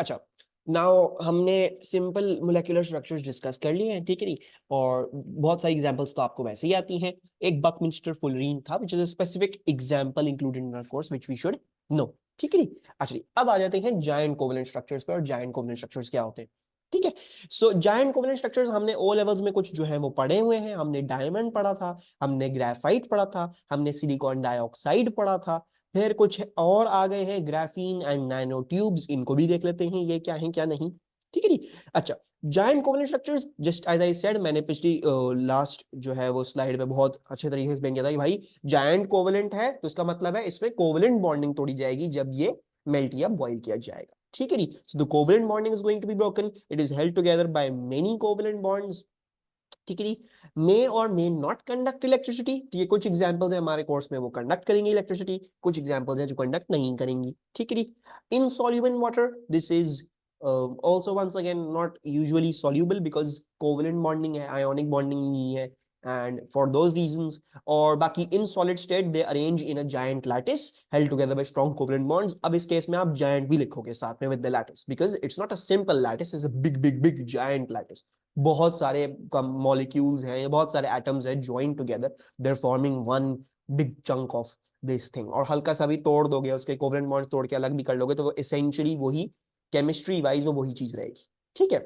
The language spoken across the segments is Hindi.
अच्छा, नाउ हमने सिंपल मोलेकुलर स्ट्रक्चर्स डिस्कस कर लिए हैं, ठीक है नहीं, और बहुत सारी एग्जांपल्स तो आपको वैसे ही आती हैं। एक बकमिंस्टर फुलरीन था which is a specific example included in our course which we should know, ठीक है नहीं। अच्छा जी, अब आ जाते हैं जायंट कोवेलेंट स्ट्रक्चर्स पर, और जायंट कोवेलेंट स्ट्रक्चर्स क्या होते हैं, ठीक है। सो जायंट कोवेलेंट स्ट्रक्चर्स हमने ओ लेवल्स में कुछ जो है वो पढ़े हुए हैं। हमने डायमंड पढ़ा था, हमने ग्रेफाइट पढ़ा था, हमने सिलिकॉन डाइऑक्साइड पढ़ा था, फिर कुछ और आ गए हैं ग्राफीन एंड नैनो ट्यूब्स, इनको भी देख लेते हैं ये क्या है क्या नहीं, ठीक है जी। अच्छा, giant covalent structures just as I said, मैंने पिछली लास्ट जो है वो स्लाइड में बहुत अच्छे तरीके से एक्सप्लेन किया था कि भाई जायंट कोवेलेंट है तो इसका मतलब है इसमें कोवेलेंट बॉन्डिंग तोड़ी जाएगी जब ये मेल्ट या बॉइल किया जाएगा, ठीक है जी। So the covalent bonding is going to be broken, it is held together by many covalent bonds, ठीक है जी। मे और मे नॉट कंडक्ट इलेक्ट्रिसिटी, ये कुछ एग्जांपल्स है हमारे कोर्स में, वो कंडक्ट करेंगे इलेक्ट्रिसिटी, कुछ एग्जांपल्स है जो कंडक्ट नहीं करेंगी, ठीक है जी। Insoluble in water, this is also once again not usually soluble because covalent bonding है, ionic bonding नहीं है, and for those reasons, और बाकी in solid state they arrange in a giant lattice held together by strong covalent bonds। अब इस केस में आप giant भी लिखोगे साथ में with the lattice because it's not a simple lattice, it's a big big big giant lattice। बहुत सारे मॉलिक्यूल्स हैं, बहुत सारे एटम्स हैं join together, they are forming one big chunk of this thing. और हल्का सा भी तोड़ दोगे उसके कोवेलेंट बॉन्ड्स तोड़ के अलग भी कर लोगे तो वो एसेंशियली वही केमिस्ट्री वाइज वो वही चीज रहेगी, ठीक है।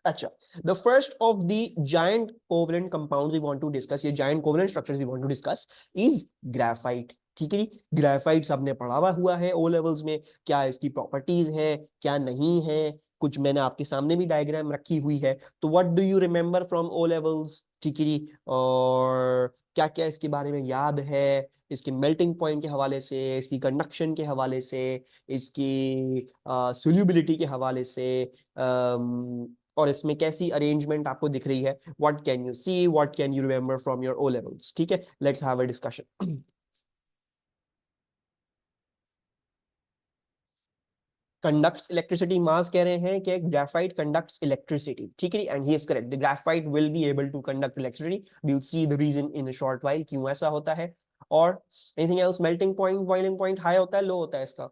अच्छा, the first of the giant covalent compounds we want to discuss, ये giant covalent structures we want to discuss is graphite, ठीक है जी। ग्रेफाइट सबने पढ़ा हुआ है ओ लेवल्स में, क्या इसकी प्रॉपर्टीज है क्या नहीं है, कुछ मैंने आपके सामने भी डायग्राम रखी हुई है। तो what do you remember from O levels, ठीक है जी, और क्या क्या इसके बारे में याद है, इसके मेल्टिंग पॉइंट के हवाले से, इसकी कंडक्शन के हवाले से, इसकी सोल्यूबिलिटी के हवाले से, और इसमें कैसी अरेंजमेंट आपको दिख रही है, what can you see, what can you remember from your O levels, ठीक है। Let's have a discussion. Conducts electricity, मास कह रहे हैं कि ग्रेफाइट कंडक्ट्स इलेक्ट्रिसिटी, ठीक है, and he is correct, the graphite will be able to conduct electricity, we will see the reason in a short while क्यों ऐसा होता है। और anything else, melting point boiling point high होता है लो होता है इसका,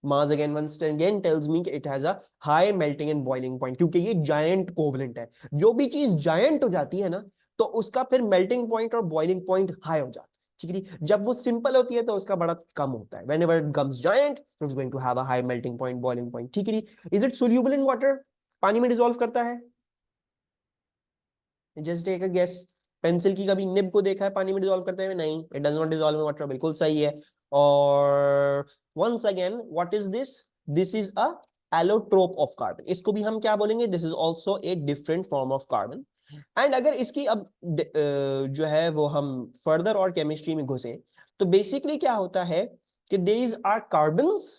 मास again once again tells me कि it has a high melting and boiling point, क्योंकि ये जायंट कोवलेंट है। जो भी चीज जायंट हो जाती है ना तो उसका फिर मेल्टिंग पॉइंट और बॉइलिंग पॉइंट हाई हो जाता है, ठीक है। जब वो सिंपल होती है तो उसका बड़ा कम होता है, whenever it becomes giant so it's going to have a high melting point boiling point, ठीक है। is it soluble in water, पानी में डिसॉल्व करता है, just take a guess. Pencil की कभी निब को देखा है पानी में डिसॉल्व करते हुए, नहीं, it does not dissolve in water, बिल्कुल सही है। और once again what is this, this is a allotrope of carbon, इसको भी हम क्या बोलेंगे, this is also a different form of carbon. And अगर इसकी अब जो है वो हम फर्दर और केमिस्ट्री में घुसे तो बेसिकली क्या होता है कि these are carbons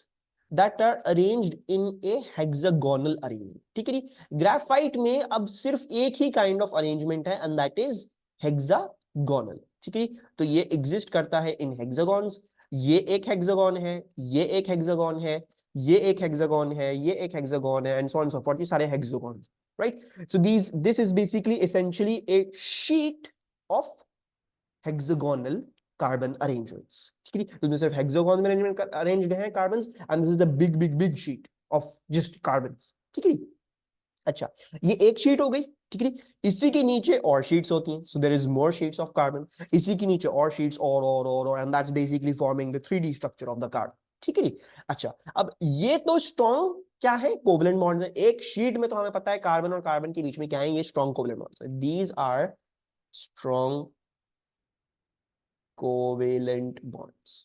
that are arranged in a hexagonal arrangement, ठीक है जी। ग्राफाइट में अब सिर्फ एक ही काइंड ऑफ अरेंजमेंट है एंड दैट इज हेक्सागोनल, ठीक है। तो ये एग्जिस्ट करता है इन हेक्सागॉन्स, ये एक हेक्सागोन है, ये एक हेक्सागोन है, ये एक हेक्सागोन है, ये एक हेक्सागोन है, and so on so forth, ये सारे hexagon, right. So this is basically essentially A sheet of hexagonal carbon arrangements, ठीक है। तो सिर्फ हेक्सागोन में अरेंजमेंट अरेंज्ड हैं carbons and this is the big big big sheet of just carbons, ठीक है। अच्छा, ये एक शीट हो गई, ठीक है। इसी के नीचे और शीट्स होती हैं, so there is more sheets of carbon, इसी के नीचे और शीट्स और and that's basically forming the 3D structure of the carbon, ठीक है। अच्छा, अब ये तो स्ट्रॉन्ग क्या है, कोवलेंट बॉन्ड्स है। एक शीट में तो हमें पता है कार्बन और कार्बन के बीच में क्या है, ये स्ट्रॉन्ग कोवलेंट बॉन्ड्स है, these are strong covalent bonds,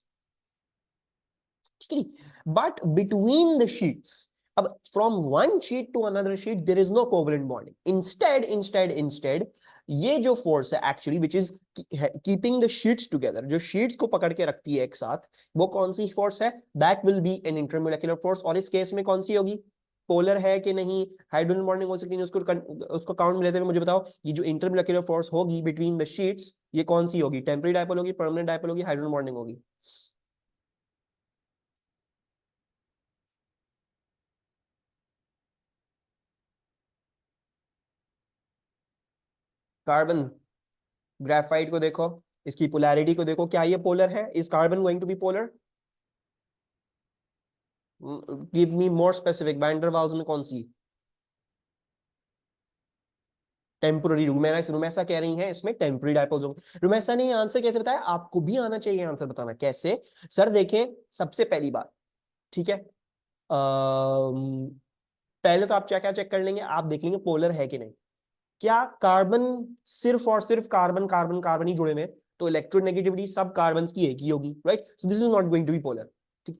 ठीक है। बट बिटवीन द शीट्स, अब from one sheet to another sheet there is no covalent bonding, instead ये जो फोर्स है actually which is keeping the sheets together, जो शीट्स को पकड़ के रखती है एक साथ, वो कौन सी फोर्स है, that will be an intermolecular force. और इस केस में कौन सी होगी, पोलर है कि नहीं, हाइड्रोजन बॉन्डिंग हो सकती है, उसको काउंट में लेते हुए मुझे बताओ, ये जो इंटरमोलेक्युलर फोर्स होगी बिटवीन द शीट्स ये कौन सी होगी, टेम्परेरी डायपोल होगी, परमानेंट डायपोल होगी, हाइड्रोजन बॉन्डिंग होगी। कार्बन, ग्रेफाइट को देखो, इसकी पोलैरिटी को देखो, क्या ये पोलर है, is carbon going to be polar, give me more specific, van der Waals में कौन सी? टेम्पोररी। रुमेसा कह रही हैं इसमें टेम्पोररी डायपोल्स होंगे। रुमेसा ने आंसर कैसे बताया? आपको भी आना चाहिए आंसर बताना। कैसे सर? देखें, सबसे पहली बात, ठीक है, पहले तो आप क्या क्या चेक कर लेंगे, आप देख लेंगे पोलर है कि नहीं। क्या कार्बन सिर्फ और सिर्फ कार्बन कार्बन कार्बन ही जुड़े हुए हैं, तो इलेक्ट्रोनेगेटिविटी सब कार्बन की एक ही होगी, right? So this is not going to be polar.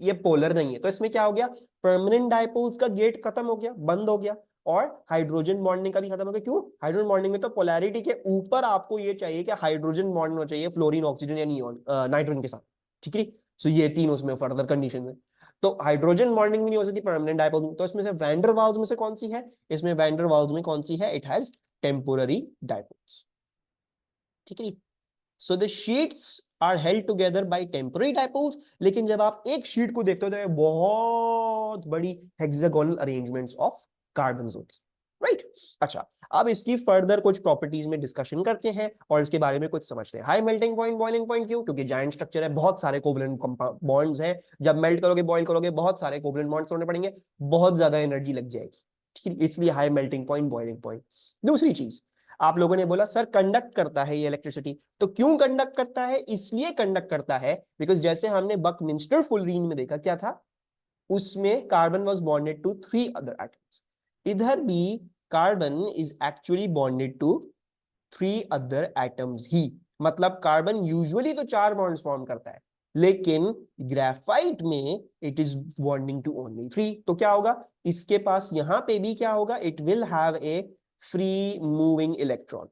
ये पोलर नहीं है, तो इसमें क्या हो गया? परमानेंट डायपोल्स का गेट खत्म हो गया, बंद हो गया, और हाइड्रोजन बॉन्डिंग का भी खत्म हो गया। क्यों? हाइड्रोजन बॉन्डिंग में तो पोलैरिटी के ऊपर आपको ये चाहिए कि हाइड्रोजन बॉन्ड होना चाहिए फ्लोरीन ऑक्सीजन या नियोन नाइट्रोजन के साथ, ठीक है? सो ये तीन उसमें फर्दर कंडीशन है। तो हाइड्रोजन बॉन्डिंग भी नहीं हो सकती परमानेंट डायपोल। तो इसमें से वैन डर वाल्स में से कौन सी है? इसमें वैन डर वाल्स में कौन सी है? इट हैज टेम्पोररी डायपोल्स, ठीक है? So the sheets are held together by temporary dipoles. लेकिन जब आप एक शीट को देखते हो तो ये बहुत बड़ी हेक्सागोनल अरेंजमेंट्स ऑफ कार्बन्स होती है, राइट? अच्छा, अब इसकी फर्दर कुछ प्रॉपर्टीज में डिस्कशन करते हैं और इसके बारे में कुछ समझते हैं। High melting point, boiling point, क्यों? क्योंकि जायंट स्ट्रक्चर है, बहुत सारे कोवलेंट बॉन्ड्स हैं। जब मेल्ट करोगे, बॉइल करोगे, बहुत सारे कोवलेंट बॉन्ड्स तोड़ने पड़ेंगे, बहुत ज्यादा एनर्जी लग जाएगी, ठीक है? इसलिए high melting point, boiling point. दूसरी चीज, आप लोगों ने बोला सर कंडक्ट करता है ये इलेक्ट्रिसिटी, तो क्यों कंडक्ट करता है? इसलिए कंडक्ट करता है बिकॉज जैसे हमने बकमिंस्टर फुलरीन में देखा, क्या था उसमें? Carbon was bonded to 3 other atoms. इधर भी carbon is actually bonded to 3 other atoms ही। मतलब कार्बन यूजुअली तो 4 बॉन्ड्स फॉर्म करता है, लेकिन ग्रेफाइट में it is bonding to only 3। तो क्या होगा इसके पास? यहां पे भी क्या होगा? It will have a free moving electron.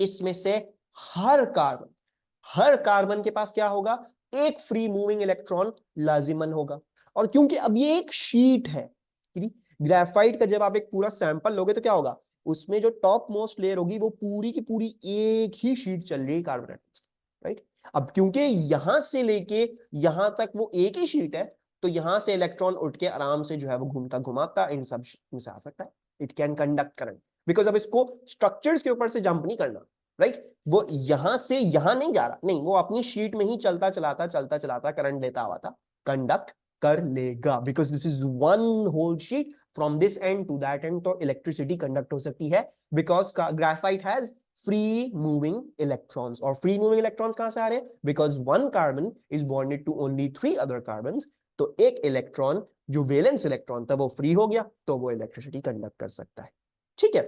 इसमें से हर कार्बन के पास क्या होगा? एक फ्री मूविंग इलेक्ट्रॉन लाजिमन होगा। और क्योंकि अब ये एक शीट है, ग्रेफाइट का जब आप एक पूरा सैंपल लोगे तो क्या होगा? उसमें जो टॉप मोस्ट लेयर होगी वो पूरी की पूरी एक ही शीट चल रही है कार्बन एटम्स, राइट? अब क्योंकि यहां से लेके यहां तक वो एक ही शीट है, तो यहां से इलेक्ट्रॉन उठ के आराम से जो है वो घूमता घुमाता इन सब में से आ सकता है। It can conduct current, because अब इसको स्ट्रक्चर्स के ऊपर से जंप नहीं करना, राइट? वो यहां से यहां नहीं जा रहा, नहीं, वो अपनी शीट में ही चलता चलाता करंट लेता हुआ था, कंडक्ट कर लेगा, because this is one whole sheet from this end to that end. तो इलेक्ट्रिसिटी कंडक्ट हो सकती है because graphite has free moving electrons. और फ्री मूविंग इलेक्ट्रॉन्स कहां से आ रहे हैं? Because one carbon is bonded to only 3 other carbon. तो एक इलेक्ट्रॉन जो वैलेंस इलेक्ट्रॉन था वो फ्री हो गया, तो वो इलेक्ट्रिसिटी कंडक्ट कर सकता है, ठीक है?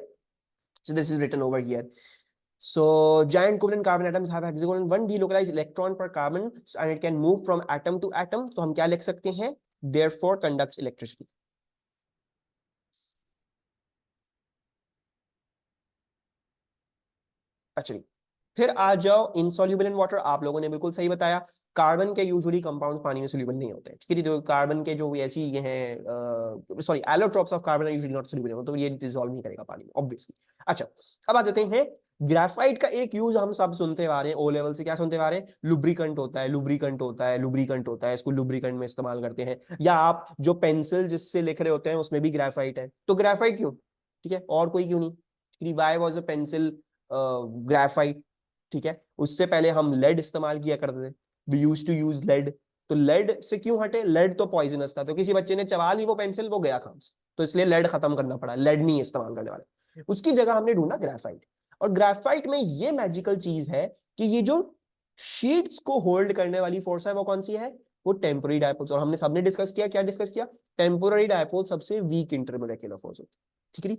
So this is written over here. So giant covalent carbon atoms have hexagon one delocalized electron per carbon and it can move from atom to atom. तो हम क्या लिख सकते हैं? Therefore conducts electricity. अच्छा, फिर आ जाओ इनसॉल्युबल इन वाटर। आप लोगों ने बिल्कुल सही बताया, कार्बन के यूजुअली कंपाउंड पानी में सोल्यूबल नहीं होते हैं, ठीक है? जो कार्बन के जो ऐसी ये हैं, sorry, allotropes of carbon are usually not soluble, तो ये डिसॉल्व नहीं करेगा पानी में ऑब्वियसली। अच्छा, अब आ जाते हैं ग्रेफाइट का एक यूज हम सब सुनते आ रहे हैं ओ लेवल से। क्या सुनते आ रहे हैं? लुब्रिकेंट होता है, लुब्रिकेंट होता है, लुब्रिकेंट होता है, इसको लुब्रिकेंट में इस्तेमाल करते हैं। या आप जो पेंसिल जिससे लिख रहे होते हैं उसमें भी ग्रेफाइट है, तो ग्रेफाइट क्यों? ठीक है, और कोई क्यों नहीं? Why was a pencil graphite? ठीक है, उससे पहले हम लेड इस्तेमाल किया करते थे, we use to use lead. तो लेड से क्यों हटे? लेड तो पॉइजनस था, तो किसी बच्चे ने चबा ली वो पेंसिल, वो गया काम से, तो इसलिए लेड खत्म करना पड़ा, लेड नहीं इस्तेमाल करने वाले। उसकी जगह हमने ढूंढा ग्रेफाइट। और ग्रेफाइट में ये मैजिकल चीज है कि ये जो शीट्स को होल्ड करने वाली फोर्स है वो कौन सी है? वो टेम्पोररी डायपोल्स। और हमने सबने डिस्कस किया, क्या डिस्कस किया? टेम्पोररी डायपोल सबसे वीक इंटरमोलेक्युलर फोर्स होती है, ठीक है?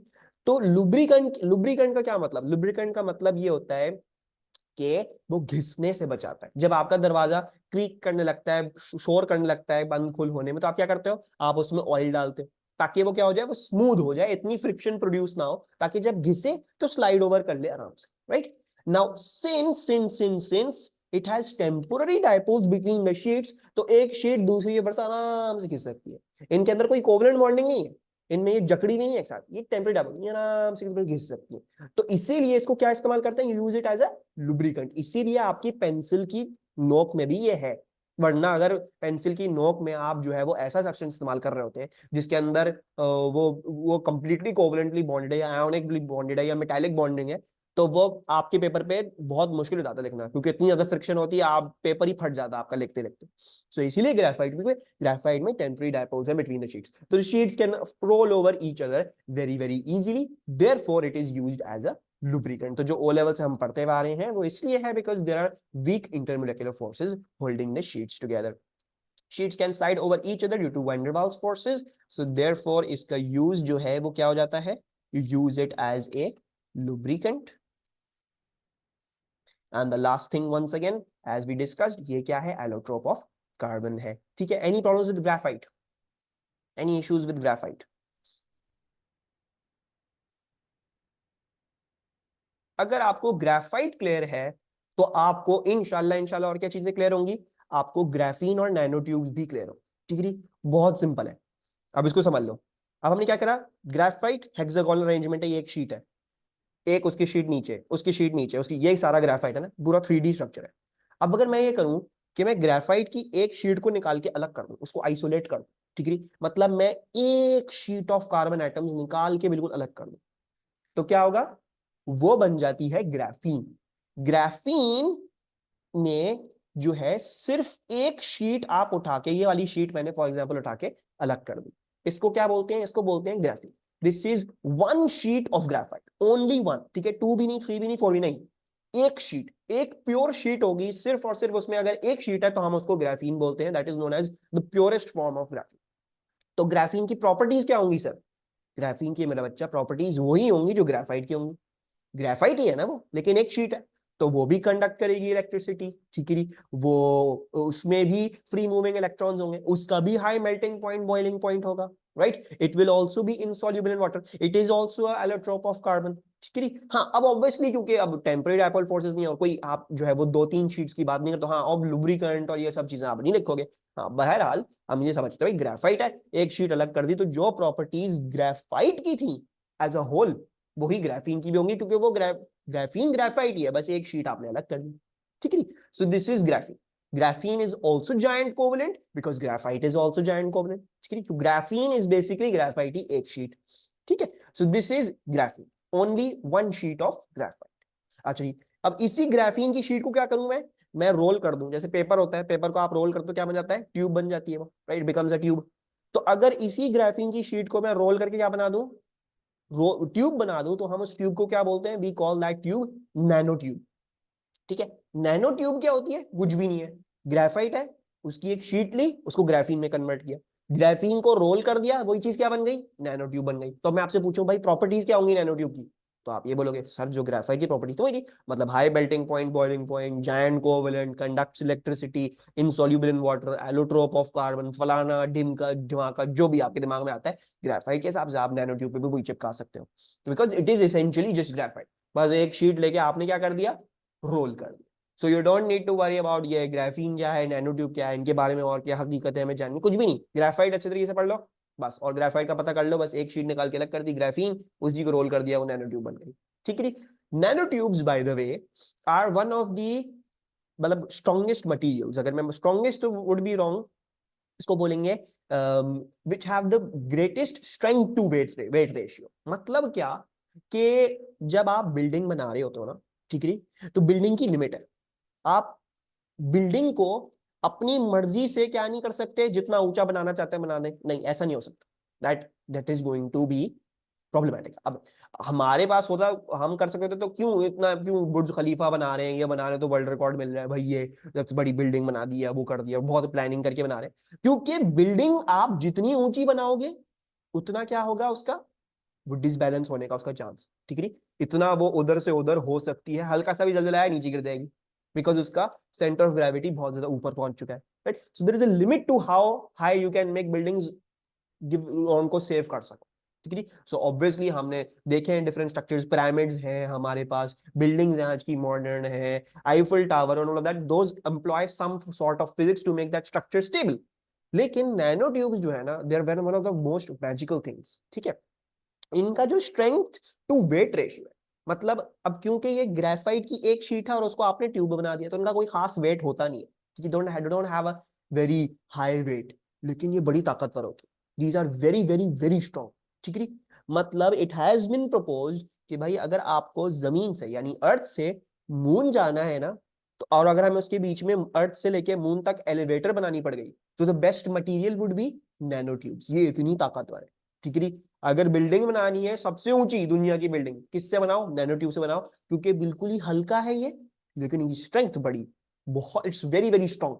तो लुब्रिकेंट का क्या मतलब? लुब्रिकेंट का मतलब ये होता है कि वो घिसने से बचाता है। जब आपका दरवाजा क्रीक करने लगता है, शोर करने लगता है बंद खुल होने में, तो आप क्या करते हो? आप उसमें ऑयल डालते हो ताकि वो क्या हो जाए? वो स्मूथ हो जाए, इतनी फ्रिक्शन प्रोड्यूस ना हो, ताकि जब घिसे तो स्लाइड ओवर कर ले आराम से, right? Now since it has temporary dipoles between the sheets, तो एक शीट दूसरी के ऊपर से आराम से घिस सकती है। इनके अंदर कोई कोवलेंट बॉन्डिंग नहीं है, इनमें ये जकड़ी भी नहीं है एक साथ, ये टेम्परेरी डायपोल, ये आराम से घिस सकती है। तो इसीलिए इसको क्या इस्तेमाल करते हैं? Use it as a lubricant. इसीलिए आपकी पेंसिल की नोक में भी ये है। वरना अगर पेंसिल की नोक में आप जो है वो ऐसा सब्सटेंस इस्तेमाल कर रहे होते हैं जिसके अंदर वो कंप्लीटली कोवलेंटली बॉन्डेड है या आयोनिकली बॉन्डेड है या मेटालिक बॉन्डिंग है, तो वो आपके पेपर पे बहुत मुश्किल हो जाता है लिखना, क्योंकि इतनी ज्यादा फ्रिक्शन होती है, आप पेपर ही फट जाता है आपका लिखते लिखते। सो इसीलिए ग्रेफाइट में टेम्पररी डायपोल्स है बिटवीन द शीट्स, तो the sheets can roll over each other very very easily, therefore it is used as a lubricant. तो जो ओ लेवल से हम पढ़ते आ रहे हैं वो इसलिए है because there are weak intermolecular forces holding the sheets together. Sheets can slide over each other due to van der Waals forces, so therefore इसका यूज जो है वो क्या हो जाता है, you use it as a lubricant। And the last thing once again as we discussed, ये क्या है, allotrope of carbon है, ठीक है। any problems with graphite, any issues with graphite? अगर आपको ग्राफाइट क्लियर है तो आपको इंशाल्लाह और क्या चीजें क्लियर होंगी, आपको ग्राफीन और नैनो ट्यूब्स भी क्लियर हो, ठीक है। बहुत सिंपल है, अब इसको समझ लो। अब हमने क्या करा, ग्राफाइट हेक्सागोनल अरेंजमेंट है, ये एक शीट है, एक उसकी शीट नीचे, उसकी शीट नीचे, उसकी, ये सारा ग्राफाइट है ना, पूरा 3D स्ट्रक्चर है। अब अगर मैं ये करूं कि मैं ग्राफाइट की एक शीट को निकाल के अलग कर दूं, उसको आइसोलेट कर दूं, ठीक है, मतलब मैं एक शीट ऑफ कार्बन एटम्स निकाल के बिल्कुल अलग कर दूं, तो क्या होगा, वो बन जाती है ग्राफीन। ग्राफीन में जो है सिर्फ एक शीट आप उठा के, ये वाली शीट मैंने फॉर एग्जांपल उठा के अलग कर दी, इसको क्या बोलते हैं, इसको बोलते हैं graphene. This is one sheet of graphite, only one, ठीक है, टू भी नहीं, थ्री भी नहीं, फोर भी नहीं, एक शीट, एक प्योर शीट होगी सिर्फ और सिर्फ, उसमें अगर एक शीट है तो हम उसको ग्राफीन बोलते हैं, that is known as the purest form of graphene. तो ग्राफीन की प्रॉपर्टीज क्या होंगी सर, ग्राफीन की मेरा बच्चा प्रॉपर्टीज वही होंगी जो ग्राफाइट की होंगी, ग्रेफाइट ही है ना वो, लेकिन एक शीट है, तो वो भी कंडक्ट करेगी इलेक्ट्रिसिटी, ठीक है, वो उसमें भी फ्री मूविंग इलेक्ट्रॉन्स होंगे, उसका भी high melting point, boiling point होगा, right. It will also be insoluble in water, it is also a allotrope of carbon, ठीक है। हाँ, अब ऑब्वियसली क्योंकि अब टेम्परेरी डायपोल फोर्सेस नहीं है और कोई आप जो है वो दो तीन शीट्स की बात नहीं करते, तो हाँ अब लुब्रिकेंट और ये सब चीजें आप नहीं लिखोगे। हाँ, बहरहाल हम ये समझते हैं ग्रेफाइट है, एक शीट अलग कर दी, तो जो प्रॉपर्टीज ग्रेफाइट की थी एज अ होल वही ग्राफीन की भी होंगी, क्योंकि वो ग्राफीन ग्रेफाइट ही है, बस एक शीट आपने अलग कर दी, ठीक है। सो this is graphene. Graphene is also giant covalent because graphite is also giant covalent, ठीक है। तो ग्राफीन is basically graphite ही एक शीट, ठीक है। सो this is graphene, only one sheet of graphite. अच्छा जी, अब इसी ग्राफीन की शीट को क्या करूं मैं रोल कर दूं, जैसे पेपर होता है, पेपर को आप रोल करते हो क्या बन जाता है, ट्यूब बन जाती है वो, राइट, बिकम्स अ ट्यूब। तो अगर इसी ग्राफीन की शीट को मैं रोल करके क्या बना दूं, ट्यूब बना दूं, तो हम उस ट्यूब को क्या बोलते हैं, we call that tube nano tube, ठीक है। नैनो ट्यूब क्या होती है, कुछ भी नहीं है, ग्रेफाइट है, उसकी एक शीट ली, उसको ग्राफीन में कन्वर्ट किया, ग्राफीन को रोल कर दिया, वही चीज क्या बन गई, नैनो ट्यूब बन गई। तो मैं आपसे पूछूं भाई प्रॉपर्टीज क्या होंगी नैनो ट्यूब की, तो आप ये बोलोगे सर जो ग्रेफाइट की प्रॉपर्टी तो वही, मतलब high melting point, boiling point, giant covalent, conducts electricity, insoluble in water, allotrope of carbon, फलाना ढिमका ढिमाका, जो भी आपके दिमाग में आता है ग्रेफाइट के हिसाब से आप नैनो ट्यूब पे भी वही चिपका सकते हो, because it is essentially just graphite. बस एक शीट लेके आपने क्या कर दिया, रोल कर दिया। So you don't need to worry about ये ग्राफीन क्या है, नैनो ट्यूब क्या है, इनके बारे में और क्या हकीकत है हमें जाननी, कुछ भी नहीं, ग्रेफाइट अच्छे तरीके से पढ़ लो बस, और ग्रेफाइट का पता कर लो बस, एक शीट निकाल के अलग कर दी ग्राफीन, उसी को रोल कर दिया, वो नैनो ट्यूब बन गई, ठीक है। Nano tubes by the way are one of the, मतलब स्ट्रॉन्गेस्ट मटेरियल्स, अगर मैं स्ट्रॉन्गेस्ट तो वुड बी रॉन्ग, इसको बोलेंगे which have the greatest strength to weight ratio. मतलब क्या, कि जब आप बिल्डिंग बना रहे होते हो ना, ठीक है, तो बिल्डिंग की लिमिट है, आप बिल्डिंग को अपनी मर्जी से क्या नहीं कर सकते, जितना ऊंचा बनाना चाहते हैं बनाने, नहीं, ऐसा नहीं हो सकता, that is going to be problematic. अब हमारे पास होता, हम कर सकते थे, तो क्यों इतना, क्यों बुर्ज खलीफा बना रहे हैं, ये बना रहे हैं तो वर्ल्ड रिकॉर्ड मिल रहा है भाई, ये सबसे बड़ी बिल्डिंग बना दी है, वो कर दिया, बहुत प्लानिंग करके बना रहे हैं, क्योंकि बिल्डिंग आप जितनी ऊंची बनाओगे उतना क्या होगा उसका, वो डिसबैलेंस होने का उसका चांस, ठीक है। इतना वो उधर से उधर हो सकती है, हल्का सा भी जल्जला है नीचे गिर जाएगी, बिकॉज उसका सेंटर ऑफ ग्रेविटी बहुत ज्यादा ऊपर पहुंच चुका है, right. So there is a limit to how high you can make buildings, उनको सेव कर सको, ठीक है। सो ऑब्वियसली हमने देखे हैं डिफरेंट स्ट्रक्चर्स, पिरामिड्स हैं हमारे पास, बिल्डिंग्स हैं आज की मॉडर्न है, आईफिल टावर और all of that, those employ some sort of physics to make that structure stable. लेकिन नैनो ट्यूब्स जो है ना, they are one of the most magical things, ठीक है। इनका जो स्ट्रेंथ टू वेट रेशियो है, मतलब अब क्योंकि ये ग्रेफाइट की एक शीट है और उसको आपने ट्यूब बना दिया, तो इनका कोई खास वेट होता नहीं है, क्योंकि don't have a very high weight, लेकिन ये बड़ी ताकतवर होती है, these are very very very strong, ठीक है। मतलब इट हैज बीन प्रपोज्ड कि भाई अगर आपको जमीन से यानी अर्थ से मून जाना है ना, तो और अगर हमें उसके बीच में अर्थ से लेके मून तक एलिवेटर बनानी पड़ गई, तो the best material would be nano tubes. ये इतनी ताकतवर है, ठीक है। अगर बिल्डिंग बनानी है सबसे ऊंची दुनिया की बिल्डिंग, किससे बनाओ? नैनो ट्यूब से बनाओ, क्योंकि बिल्कुल ही हल्का है ये, लेकिन स्ट्रेंथ बड़ी, बहुत, इट्स वेरी वेरी स्ट्रॉन्ग,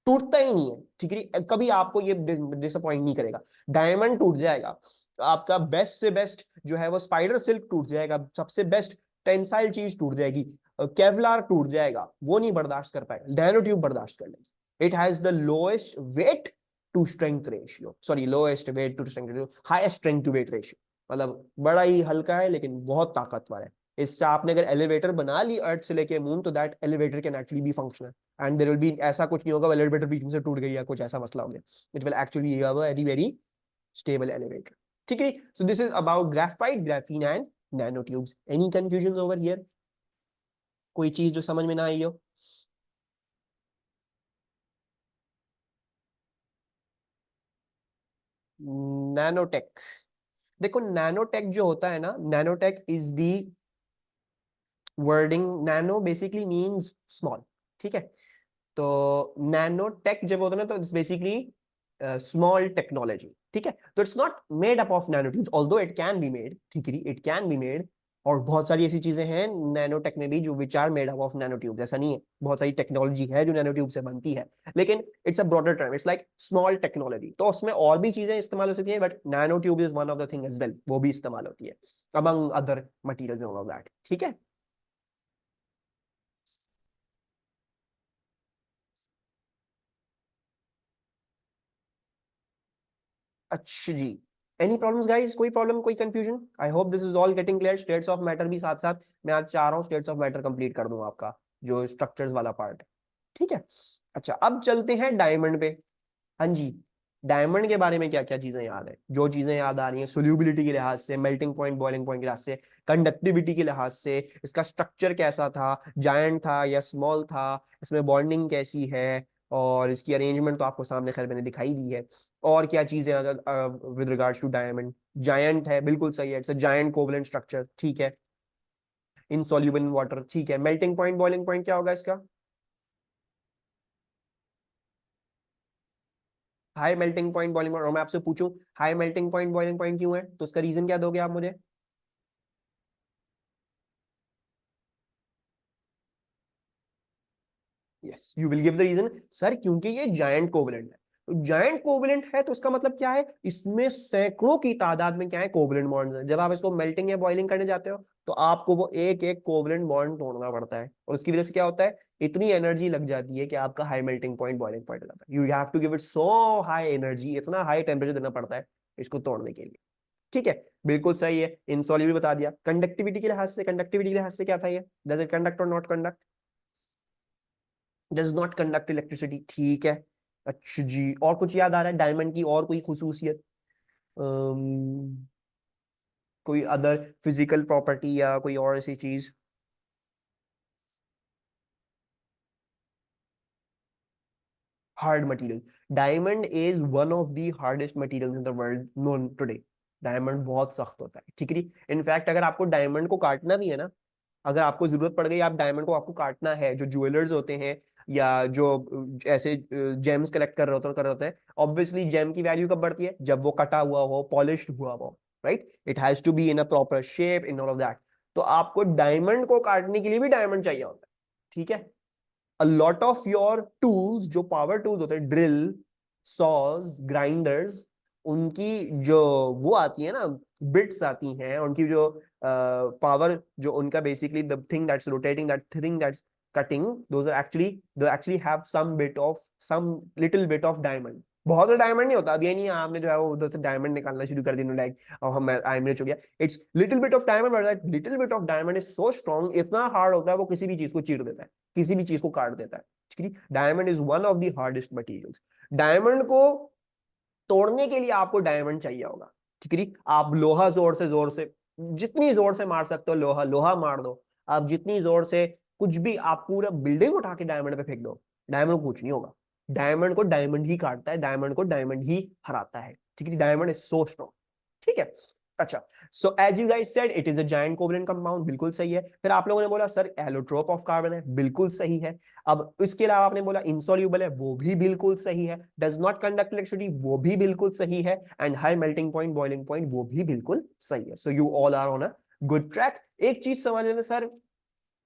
टूटता ही नहीं है, ठीक है। कभी आपको ये डिसअपॉइंट नहीं करेगा। डायमंड टूट जाएगा, आपका बेस्ट से बेस्ट जो है वो स्पाइडर सिल्क टूट जाएगा, सबसे बेस्ट टेंसाइल चीज टूट जाएगी, केवलार टूट जाएगा, वो नहीं बर्दाश्त कर पाएगा, नैनो ट्यूब बर्दाश्त कर लेगी। It has the lowest weight to strength ratio, sorry lowest weight to strength ratio, highest strength to weight ratio, मतलब बड़ा ही हल्का है लेकिन बहुत ताकतवर है। इससे आपने अगर एलिवेटर बना ली अर्थ से लेके मून, तो that elevator can actually be functional, and there will be, ऐसा कुछ नहीं होगा एलिवेटर बीच में से टूट गई या कुछ ऐसा मसला हो गया, it will actually have a very very stable elevator, ठीक है। सो this is about graphite, graphene and nano tubes. Any confusion over here? कोई चीज जो समझ में ना आई हो? नैनोटेक, देखो नैनोटेक जो होता है ना, nanotech is the wording, nano basically means small, ठीक है। तो नैनो टेक जब होता है ना, तो इट्स बेसिकली स्मॉल टेक्नोलॉजी, ठीक है। तो it's not made up of nano tubes, although it can be made, ठीक है, इट कैन बी मेड। और बहुत सारी ऐसी चीजें हैं नैनो टेक में भी जो which are made up of nano tubes, ऐसा नहीं है, बहुत सारी टेक्नोलॉजी है जो नैनो ट्यूब से बनती है, लेकिन it's a broader term, it's like small technology. तो उसमें और भी चीजें इस्तेमाल हो सकती है, but nano tube is one of the thing as well, वो भी इस्तेमाल होती है among other materials of that, ठीक है। अच्छा जी, एनी प्रॉब्लम्स गाइस? कोई प्रॉब्लम, कोई confusion? I hope this is all getting clear. States of matter भी साथ साथ मैं आज चाह रहा हूँ स्टेट्स ऑफ मैटर कंप्लीट कर दूं आपका, जो स्ट्रक्चर्स वाला पार्ट है, ठीक है। अच्छा, अब चलते हैं डायमंड पे। हाँ जी, डायमंड के बारे में क्या क्या चीजें याद है? जो चीजें याद आ रही हैं सोल्यूबिलिटी के लिहाज से, मेल्टिंग पॉइंट, बॉइलिंग पॉइंट के लिहाज से, कंडक्टिविटी के लिहाज से, इसका स्ट्रक्चर कैसा था, जायंट था या स्मॉल था, इसमें बॉन्डिंग कैसी है, और इसकी अरेंजमेंट तो आपको सामने खैर मैंने दिखाई दी है। और क्या चीजें अगर with regards to diamond, giant है, बिल्कुल सही है, it's a giant covalent structure, ठीक है। इनसॉल्युबल इन वाटर, ठीक है। मेल्टिंग पॉइंट, बॉइलिंग पॉइंट क्या होगा इसका? High melting point, boiling point, और मैं आपसे पूछूं high melting point, boiling point क्यों है, तो उसका रीजन क्या दोगे आप मुझे? Yes, you will give the reason, sir क्योंकि ये जायंट कोवलेंट है। तो जायंट कोवलेंट है तो इसका मतलब क्या है, इसमें सैकड़ों की तादाद में क्या है, कोवलेंट बॉन्ड्स हैं। जब आप इसको मेल्टिंग या बॉइलिंग करने जाते हो, तो आपको वो एक एक कोवलेंट बॉन्ड तोड़ना पड़ता है, और उसकी वजह से क्या होता है, इतनी एनर्जी लग जाती है कि आपका high melting point, boiling point हो जाता है। You have to give it so high energy, इतना हाई टेम्परेचर देना पड़ता है इसको तोड़ने के लिए, ठीक है। बिल्कुल सही है। इनसॉल्युबल बता दिया। कंडक्टिविटी के लिहाज से, कंडक्टिविटी के लिहाज से क्या था ये, डज इट कंडक्ट और not conduct? Does not conduct electricity, ठीक है। अच्छा जी, और कुछ याद आ रहा है डायमंड की, और कोई खुसूसियत, कोई अदर फिजिकल प्रॉपर्टी या कोई और ऐसी चीज? Hard material, diamond is one of the hardest material in the world known today. Diamond बहुत सख्त होता है, ठीक है। इनफैक्ट अगर आपको डायमंड को काटना भी है ना, अगर आपको जरूरत पड़ गई, आप डायमंड को आपको काटना है, जो ज्वेलर्स होते हैं या जो ऐसे जेम्स कलेक्ट कर रहे होते हैं, ऑब्वियसली जेम की वैल्यू कब बढ़ती है, जब वो कटा हुआ हो, पॉलिश्ड हुआ हो, right. It has to be in a proper shape, in all of that. तो आपको डायमंड को काटने के लिए भी डायमंड चाहिए होता है, ठीक है। A lot of your tools, जो पावर टूल्स होते हैं, ड्रिल, सॉज, ग्राइंडर्स, उनकी जो वो आती है ना, बिट्स आती हैं, उनकी जो पावर, जो उनका basically the thing that's rotating, that thing that's cutting, those are actually, they actually have some bit of, some little bit of diamond. बहुत ज्यादा डायमंड नहीं होता, अब ये नहीं है आपने जो है वो उधर से डायमंड निकालना शुरू कर दिया, लाइक और हम आई एम रिच हो गया। It's little bit of diamond, but that little bit of diamond is so strong, इतना हार्ड होता है वो किसी भी चीज को चीर देता है, किसी भी चीज को काट देता है, ठीक है। Diamond is one of the hardest materials. Diamond को तोड़ने के लिए आपको डायमंड चाहिए होगा, ठीक है। आप लोहा जोर से जितनी जोर से मार सकते हो, लोहा लोहा मार दो, आप जितनी जोर से, कुछ भी, आप पूरा बिल्डिंग उठा के डायमंड पे फेंक दो, डायमंड को कुछ नहीं होगा। डायमंड को डायमंड ही काटता है, डायमंड को डायमंड ही हराता है, ठीक है। डायमंड इज सो स्ट्रॉन्ग, ठीक है। अच्छा, so as you guys said it is a giant covalent compound, बिल्कुल सही है। फिर आप लोगों ने बोला सर एलोट्रोप ऑफ कार्बन है, बिल्कुल सही है। अब इसके अलावा आपने बोला इनसॉल्यूबल है, वो भी बिल्कुल सही है। डज नॉट कंडक्ट इलेक्ट्रिसिटी, वो भी बिल्कुल सही है। And high melting point, boiling point, वो भी बिल्कुल सही है। So you all are on a good track. एक चीज समझ लेना सर,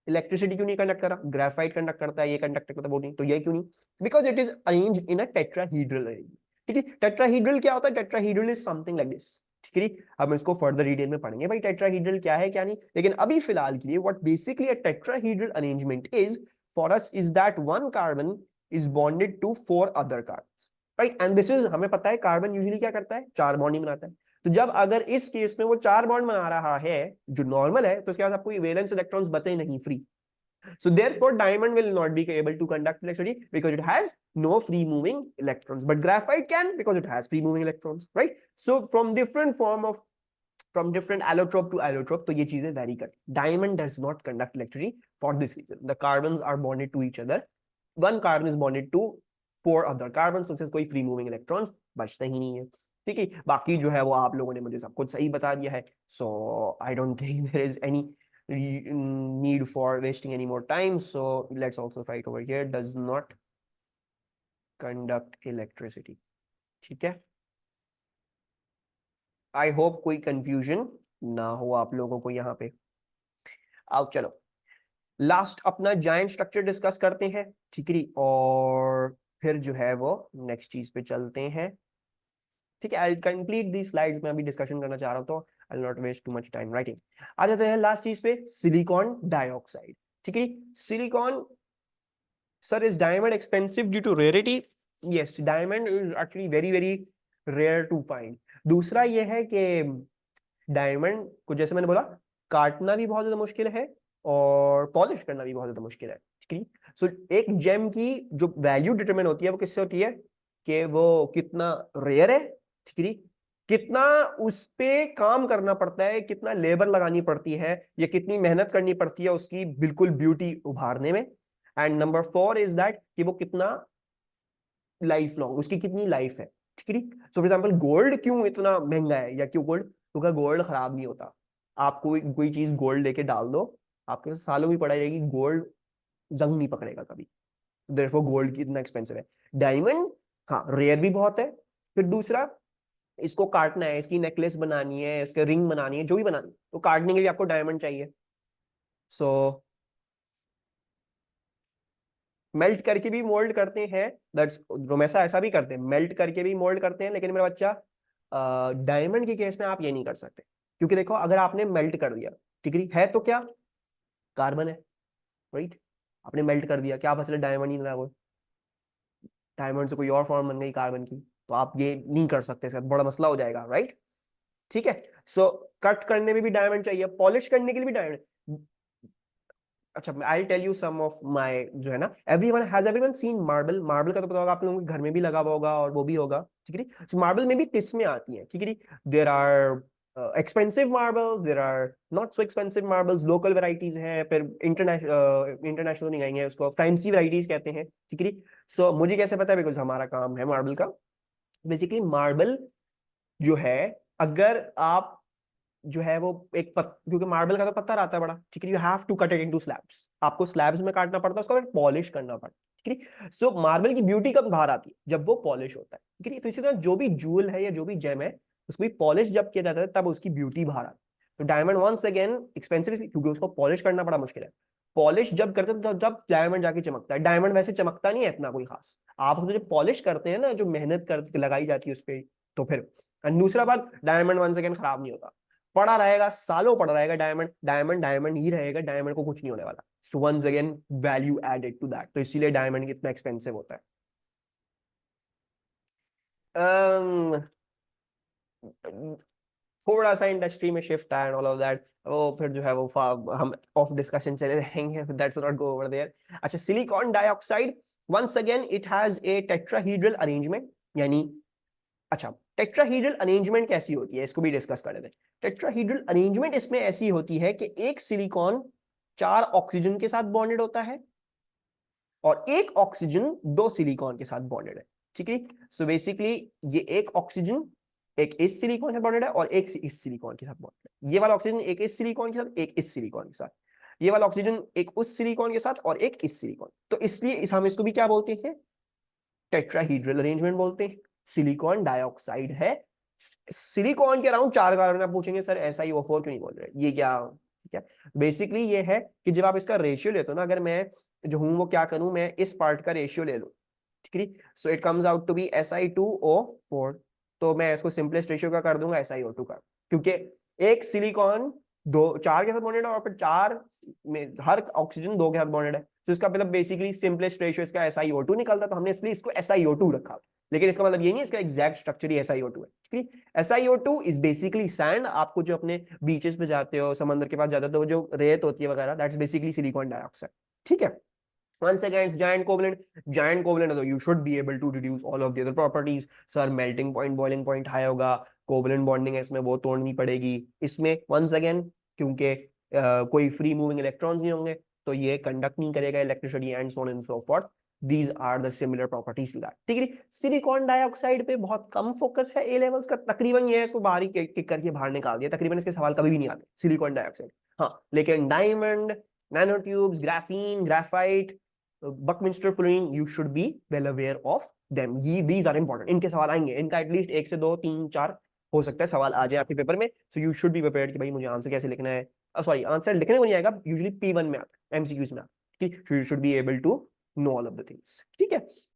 इलेक्ट्रिसिटी क्यों नहीं कंडक्ट करा, ग्रेफाइट कंडक्ट करता है, ये कंडक्ट करता है, वो नहीं, तो ये क्यों नहीं? Because it is arrange in a tetrahedral arrangement. ठीक है, टेट्राहीड्रल क्या होता है? Tetrahedral is something like this. ठीक है, हम इसको फर्दर डिटेल में पढ़ेंगे भाई टेट्राहीड्रल क्या है क्या नहीं, लेकिन अभी फिलहाल के लिए what basically a tetrahedral arrangement is for us is that one carbon is bonded to 4 other carbon, right? And this is, हमें पता है कार्बन यूजुअली क्या करता है, 4 बॉन्ड ही बनाता है। तो जब अगर इस केस में वो 4 बॉन्ड बना रहा है जो नॉर्मल है, तो उसके बाद आपको वैलेंस इलेक्ट्रॉन्स बचे नहीं, free. So therefore, diamond will not be able to conduct electricity because it has no free moving electrons. But graphite can because it has free moving electrons, right? So from different allotrope to allotrope, तो ये चीजें vary करती। Diamond does not conduct electricity for this reason. The carbons are bonded to each other. One carbon is bonded to 4 other carbons, उससे कोई free moving electrons बचते ही नहीं है। ठीक है, बाकी जो है वो आप लोगों ने मुझे सब कुछ सही बता दिया है। So I don't think there is any need for wasting any more time, so let's also write over here does not conduct electricity। ठीक है, आई होप कोई कंफ्यूजन ना हो आप लोगों को यहाँ पे। आओ चलो लास्ट अपना जायंट स्ट्रक्चर डिस्कस करते हैं, ठीक है, और फिर जो है वो नेक्स्ट चीज पे चलते हैं। ठीक है, आई कंप्लीट दी स्लाइड्स में अभी डिस्कशन करना चाह रहा हूँ, तो I will not waste too much time writing. आ जाते हैं लास्ट चीज पे, सिलिकॉन डाइऑक्साइड। ठीक है, silicon, sir is diamond expensive due to rarity? Yes, diamond is actually very very rare to find. दूसरा ये है कि डायमंड को, जैसे मैंने बोला, काटना भी बहुत ज्यादा मुश्किल है और पॉलिश करना भी बहुत ज्यादा मुश्किल है। ठीक है, सो एक जेम की जो वैल्यू डिटरमिन होती है वो किससे होती है कि वो कितना रेयर है, ठीक है, कितना उस पे काम करना पड़ता है, कितना लेबर लगानी पड़ती है, या कितनी मेहनत करनी पड़ती है उसकी बिल्कुल ब्यूटी उभारने में। एंड नंबर 4 इज दैट कि वो कितना लाइफ लॉन्ग, उसकी कितनी लाइफ है। ठीक है, सो फॉर एग्जांपल गोल्ड क्यों इतना महंगा है, या क्यों गोल्ड, क्योंकि गोल्ड खराब नहीं होता। आप कोई चीज गोल्ड लेके डाल दो, आपके सालों भी पड़ा रहेगी, गोल्ड जंग नहीं पकड़ेगा कभी। देयरफॉर गोल्ड की इतना एक्सपेंसिव है। डायमंड, हाँ, रेयर भी बहुत है। फिर दूसरा, इसको काटना है, इसकी नेकलेस बनानी है, इसके रिंग बनानी है, जो भी बनानी है, तो काटने के लिए आपको डायमंड चाहिए। सो मेल्ट करके भी मोल्ड करते हैं, दैट्स रोमेसा ऐसा भी करते हैं, मेल्ट करके भी मोल्ड करते हैं, लेकिन मेरा बच्चा डायमंड के केस में आप ये नहीं कर सकते, क्योंकि देखो अगर आपने मेल्ट कर दिया, ठीक है तो क्या, कार्बन है, राइट? आपने मेल्ट कर दिया, क्या पता चला डायमंड ही ना हो, डायमंड से कोई और फॉर्म बन गई कार्बन की, तो आप ये नहीं कर सकते, इसका बड़ा मसला हो जाएगा, राइट? ठीक है, सो कट करने में भी डायमंड चाहिए, पॉलिश करने के लिए भी डायमंड। अच्छा, I tell you some of my, जो है ना, एवरीवन सीन मार्बल। मार्बल का तो पता होगा आप लोगों के घर में भी लगा हुआ होगा और वो भी होगा, ठीक है। सो मार्बल में भी किस्में आती हैं, ठीक है। There are expensive marbles, there are not so expensive marbles, local varieties हैं, फिर इंटरनेशनल नहीं कहेंगे उसको, फैंसी वेराइटीज कहते हैं, ठीक है। सो मुझे कैसे पता है, बिकॉज हमारा काम है मार्बल का। बेसिकली मार्बल जो है, अगर आप जो है वो क्योंकि मार्बल का तो पत्थर आता है बड़ा, ठीक है, you have to cut it into slabs, आपको स्लैब्स में काटना पड़ता है, उसको फिर पॉलिश करना पड़ता है, ठीक है। सो मार्बल की ब्यूटी कब बाहर आती है, जब वो पॉलिश होता है, ठीक है। तो इसी तरह जो भी जूल है या जो भी जेम है, उसको भी पॉलिश जब किया जाता है तब उसकी ब्यूटी बाहर आती है। तो डायमंड वंस अगेन एक्सपेंसिव, क्योंकि उसको पॉलिश करना बड़ा मुश्किल है। पॉलिश जब करते हैं तो जब डायमंड जाके चमकता है। डायमंड वैसे चमकता नहीं है इतना कोई खास, आप उसको जब पॉलिश करते हैं ना, जो मेहनत कर लगाई जाती है उस पर, तो फिर। एंड दूसरा बात, डायमंड वंस अगेन खराब नहीं होता, पड़ा रहेगा, सालों पड़ा रहेगा, डायमंड डायमंड डायमंड ही रहेगा, डायमंड को कुछ नहीं होने वाला। So once again value added to that, तो इसीलिए डायमंड कितना एक्सपेंसिव होता है। um, थोड़ा सा इंडस्ट्री में शिफ्ट है एंड ऑल ऑफ दैट, वो फिर जो है वो हम ऑफ डिस्कशन चले रहेंगे, that's not go over there. अच्छा, silicon dioxide, once again it has a tetrahedral arrangement, यानी, अच्छा, टेट्राहीड्रल अरेंजमेंट कैसी होती है इसको भी डिस्कस कर लेते हैं। टेट्राहीड्रल अरेंजमेंट इसमें ऐसी होती है कि एक सिलिकॉन 4 ऑक्सीजन के साथ बॉन्डेड होता है और एक ऑक्सीजन 2 सिलिकॉन के साथ बॉन्डेड है, ठीक है। सो बेसिकली ये एक ऑक्सीजन, एक इस सिलिकॉन के साथ बॉन्डेड है और एक इस सिलिकॉन के साथ बॉन्डेड है। ये वाला ऑक्सीजन एक इस सिलिकॉन के साथ, एक इस सिलिकॉन के साथ, ये वाला ऑक्सीजन एक उस सिलिकॉन के साथ और एक इस सिलिकॉन। तो इसलिए हम इसको भी क्या बोलते हैं, टेट्राहीड्रल अरेंजमेंट बोलते हैं। सिलिकॉन डाइऑक्साइड है, सिलिकॉन के अराउंड 4 कार्बन। आप पूछेंगे सर SiO4 क्यों नहीं बोल रहे, ये क्या, ठीक है। बेसिकली ये है कि जब आप इसका रेशियो लेते हो ना, अगर मैं जो हूं वो क्या करूं, मैं इस पार्ट का रेशियो ले लूं, ठीक है। So it comes out to be Si2O4। तो मैं इसको सिंपलेस्ट रेशियो का कर दूंगा SiO2 का, क्योंकि एक सिलिकॉन 4 के साथ बॉन्डेड है और फिर 4 में हर ऑक्सीजन 2 के साथ बॉन्डेड है। तो इसका मतलब बेसिकली सिंपलेस्ट रेशियो इसका SiO2 निकलता, तो हमने इसलिए इसको SiO2 रखा। लेकिन इसका मतलब ये नहीं इसका एग्जैक्ट स्ट्रक्चर ही SiO2 है, ठीक है। SiO2 is basically sand. आपको जो अपने बीचेस पे जाते हो, समंदर के पास जाते हो, तो जो रेत होती है वगैरह, दैट्स बेसिकली सिलिकॉन डाइऑक्साइड, ठीक है। Once again, it's giant covalent. Giant covalent, so you should be able to deduce all of the other properties. Sir, melting point, boiling point high होगा, covalent bonding है इसमें, वो तोड़नी पड़ेगी। इसमें once again, क्योंकि कोई free moving electrons नहीं होंगे, तो ये conduct नहीं करेगा electricity and so on and so forth. These are the similar properties to that. ठीक है। सिलिकॉन डाइऑक्साइड पे बहुत कम फोकस है ए लेवल्स का, तकरीबन ये है, इसको बाहर ही किक करके बाहर निकाल दिया, तकरीबन इसके सवाल कभी भी नहीं आते सिलिकॉन डाइऑक्साइड। हाँ, लेकिन diamond, nanotubes, graphene, graphite, Buckminster fluorine, you should be well aware of them. ये दीज आर इंपॉर्टेंट, इनके सवाल आएंगे, इनका एटलीस्ट 1 से 2 3 4 हो सकता है सवाल आ जाए आपके पेपर में। So you should be prepared कि भाई मुझे आंसर कैसे लिखना है। सॉरी, आंसर लिखने को नहीं आएगा, यूजुअली P1 में आता है, MCQs में आता है। You should be able to know all of the things, ठीक है।